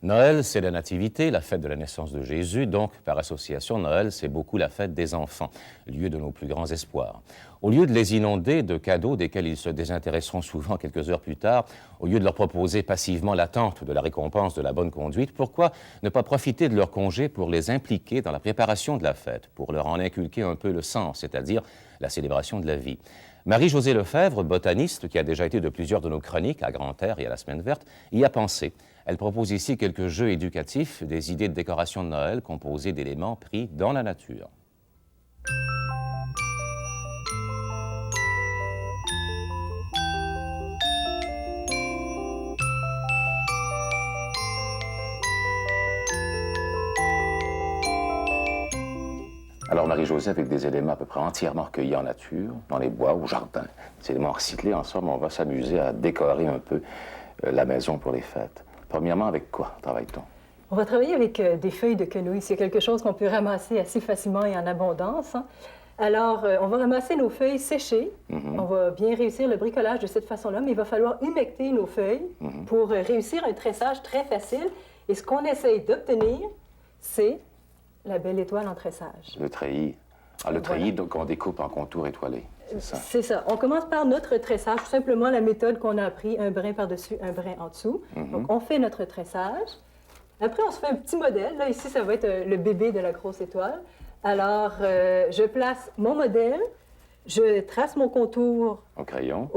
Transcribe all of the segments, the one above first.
Noël, c'est la nativité, la fête de la naissance de Jésus, donc par association, Noël, c'est beaucoup la fête des enfants, lieu de nos plus grands espoirs. Au lieu de les inonder de cadeaux desquels ils se désintéresseront souvent quelques heures plus tard, au lieu de leur proposer passivement l'attente de la récompense de la bonne conduite, pourquoi ne pas profiter de leur congé pour les impliquer dans la préparation de la fête, pour leur en inculquer un peu le sens, c'est-à-dire la célébration de la vie? Marie-Josée Lefebvre, botaniste, qui a déjà été de plusieurs de nos chroniques à Grand-Air et à la Semaine verte, y a pensé. Elle propose ici quelques jeux éducatifs, des idées de décoration de Noël composées d'éléments pris dans la nature. Alors, Marie-Josée, avec des éléments à peu près entièrement recueillis en nature, dans les bois, au jardin, des éléments recyclés ensemble, on va s'amuser à décorer un peu la maison pour les fêtes. Premièrement, avec quoi travaille-t-on? On va travailler avec des feuilles de quenouille. C'est quelque chose qu'on peut ramasser assez facilement et en abondance. Alors, on va ramasser nos feuilles séchées. On va bien réussir le bricolage de cette façon-là, mais il va falloir humecter nos feuilles pour réussir un tressage très facile. Et ce qu'on essaye d'obtenir, c'est la belle étoile en tressage. Le treillis. Ah, le treillis qu'on découpe en contours étoilés, c'est ça? C'est ça. On commence par notre tressage, tout simplement la méthode qu'on a appris, un brin par-dessus, un brin en dessous. Donc, on fait notre tressage. Après, on se fait un petit modèle. Là, ici, ça va être le bébé de la grosse étoile. Alors, je place mon modèle, je trace mon contour au crayon.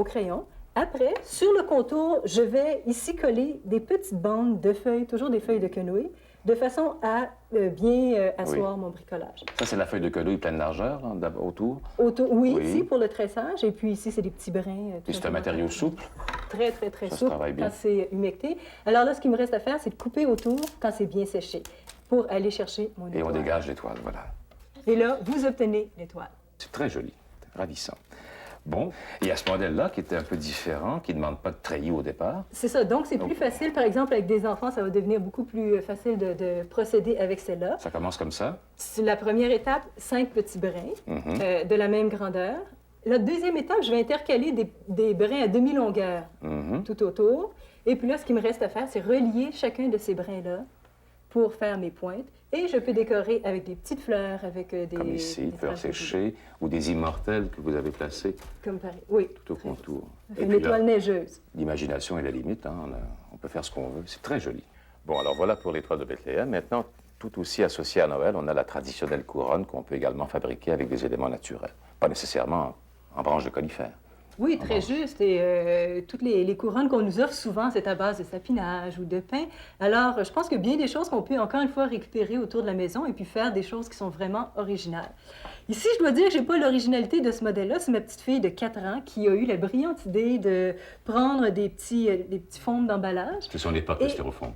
Après, sur le contour, je vais ici coller des petites bandes de feuilles, toujours des feuilles de quenouille, de façon à bien asseoir mon bricolage. Ça, c'est la feuille de quenouille pleine largeur, là, autour? Oui, ici, pour le tressage. Et puis ici, c'est des petits brins. Et c'est un matériau souple? Très, très, très souple quand c'est humecté. Alors là, ce qu'il me reste à faire, c'est de couper autour quand c'est bien séché pour aller chercher mon étoile. Et on dégage l'étoile, voilà. Et là, vous obtenez l'étoile. C'est très joli, ravissant. Bon, il y a ce modèle-là qui était un peu différent, qui ne demande pas de treillis au départ. C'est ça, donc c'est plus facile. Par exemple, avec des enfants, ça va devenir beaucoup plus facile de procéder avec celle-là. Ça commence comme ça? C'est la première étape, 5 petits brins de la même grandeur. La deuxième étape, je vais intercaler des brins à demi-longueur tout autour. Et puis là, ce qu'il me reste à faire, c'est relier chacun de ces brins-là pour faire mes pointes. Et je peux décorer avec des petites fleurs, avec des... Comme ici, des fleurs séchées ou des immortelles que vous avez placées. Comme pareil, oui. Tout au contour. Une étoile neigeuse. L'imagination est la limite, hein? On peut faire ce qu'on veut. C'est très joli. Bon, alors voilà pour l'étoile de Bethléem. Maintenant, tout aussi associé à Noël, on a la traditionnelle couronne qu'on peut également fabriquer avec des éléments naturels. Pas nécessairement en branches de conifères. Oui, très juste. Et toutes les couronnes qu'on nous offre souvent, c'est à base de sapinage ou de pin. Alors, je pense que bien des choses qu'on peut encore une fois récupérer autour de la maison et puis faire des choses qui sont vraiment originales. Ici, je dois dire que je n'ai pas l'originalité de ce modèle-là. C'est ma petite fille de 4 ans qui a eu la brillante idée de prendre des petits fonds d'emballage. C'est son époque, le styrofoam.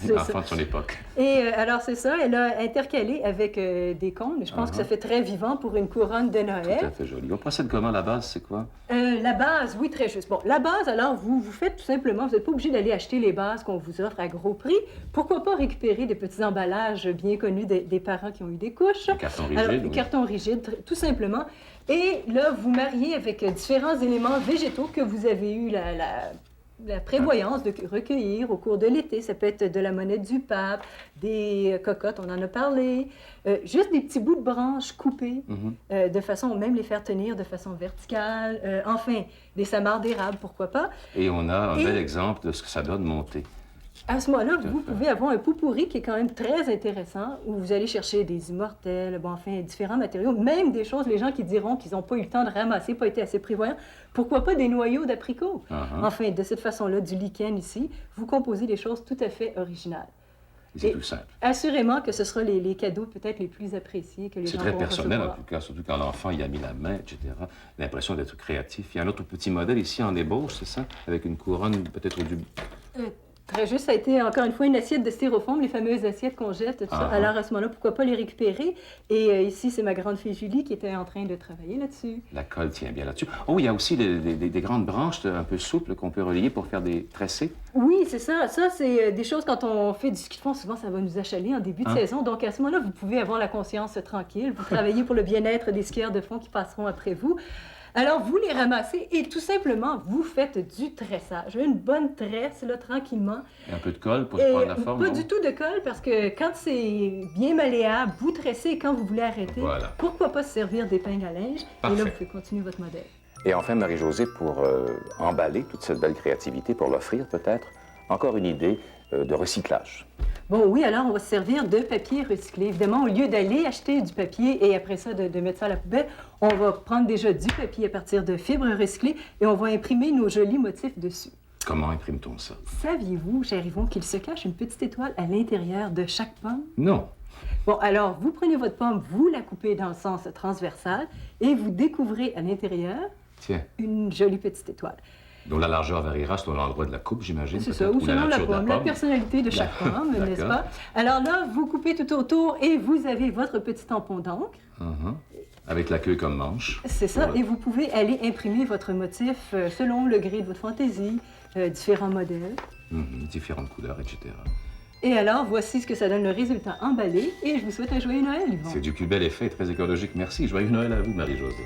L'enfant de son époque. Et alors, c'est ça, elle a intercalé avec des cônes. Je pense que ça fait très vivant pour une couronne de Noël. Tout à fait joli. On procède comment? La base, c'est quoi? La base, oui, très juste. Bon, la base, alors, vous faites tout simplement, vous n'êtes pas obligé d'aller acheter les bases qu'on vous offre à gros prix. Pourquoi pas récupérer des petits emballages bien connus des parents qui ont eu des couches? Des cartons rigides. Alors, des cartons rigides, tout simplement. Et là, vous mariez avec différents éléments végétaux que vous avez eu la prévoyance de recueillir au cours de l'été. Ça peut être de la monette du pape, des cocottes, on en a parlé, juste des petits bouts de branches coupés, de façon, même les faire tenir de façon verticale, enfin, des samarres d'érable, pourquoi pas. Et on a un bel exemple de ce que ça donne monter. À ce moment-là, vous pouvez avoir un pot pourri qui est quand même très intéressant, où vous allez chercher des immortelles, bon, enfin, différents matériaux, même des choses, les gens qui diront qu'ils n'ont pas eu le temps de ramasser, pas été assez prévoyants, pourquoi pas des noyaux d'apricots? Enfin, de cette façon-là, du lichen ici, vous composez des choses tout à fait originales. C'est tout simple. Assurément que ce sera les cadeaux peut-être les plus appréciés que les gens vont recevoir. C'est très personnel, en tout cas, surtout quand l'enfant y a mis la main, etc. L'impression d'être créatif. Il y a un autre petit modèle ici en ébauche, c'est ça? Avec une couronne peut-être du... Très juste, ça a été encore une fois une assiette de styrofoam, les fameuses assiettes qu'on jette, tout ça. Alors à ce moment-là, pourquoi pas les récupérer? Et ici, c'est ma grande fille Julie qui était en train de travailler là-dessus. La colle tient bien là-dessus. Oh, il y a aussi des grandes branches un peu souples qu'on peut relier pour faire des tressés. Oui, c'est ça. Ça, c'est des choses quand on fait du ski de fond, souvent ça va nous achaler en début de saison. Donc à ce moment-là, vous pouvez avoir la conscience tranquille. Vous travaillez pour le bien-être des skieurs de fond qui passeront après vous. Alors, vous les ramassez et tout simplement, vous faites du tressage. Une bonne tresse, là, tranquillement. Et un peu de colle pour Et prendre la forme, pas non? du tout de colle, parce que quand c'est bien malléable, vous tressez et quand vous voulez arrêter, Voilà. pourquoi pas se servir d'épingle à linge? Et là, Parfait. vous pouvez continuer votre modèle. Et enfin, Marie-Josée, pour emballer toute cette belle créativité, pour l'offrir peut-être, encore une idée de recyclage. Bon, oui, alors on va se servir de papier recyclé. Évidemment, au lieu d'aller acheter du papier et après ça, de mettre ça à la poubelle, on va prendre déjà du papier à partir de fibres recyclées et on va imprimer nos jolis motifs dessus. Comment imprime-t-on ça? Saviez-vous, cher Yvon, qu'il se cache une petite étoile à l'intérieur de chaque pomme? Non. Bon, alors, vous prenez votre pomme, vous la coupez dans le sens transversal et vous découvrez à l'intérieur Tiens, une jolie petite étoile. dont la largeur variera selon l'endroit de la coupe, j'imagine, C'est peut-être, ça, ou ou la selon la nature de pomme, la personnalité de chaque pomme, n'est-ce D'accord. pas? Alors là, vous coupez tout autour et vous avez votre petit tampon d'encre. Mhm. Avec la queue comme manche. C'est ça, Voilà. et vous pouvez aller imprimer votre motif selon le gré de votre fantaisie, différents modèles. Mhm. Différentes couleurs, etc. Et alors, voici ce que ça donne le résultat emballé, et je vous souhaite un joyeux Noël, Yvon. C'est du plus bel effet, très écologique. Merci. Joyeux Noël à vous, Marie-Josée.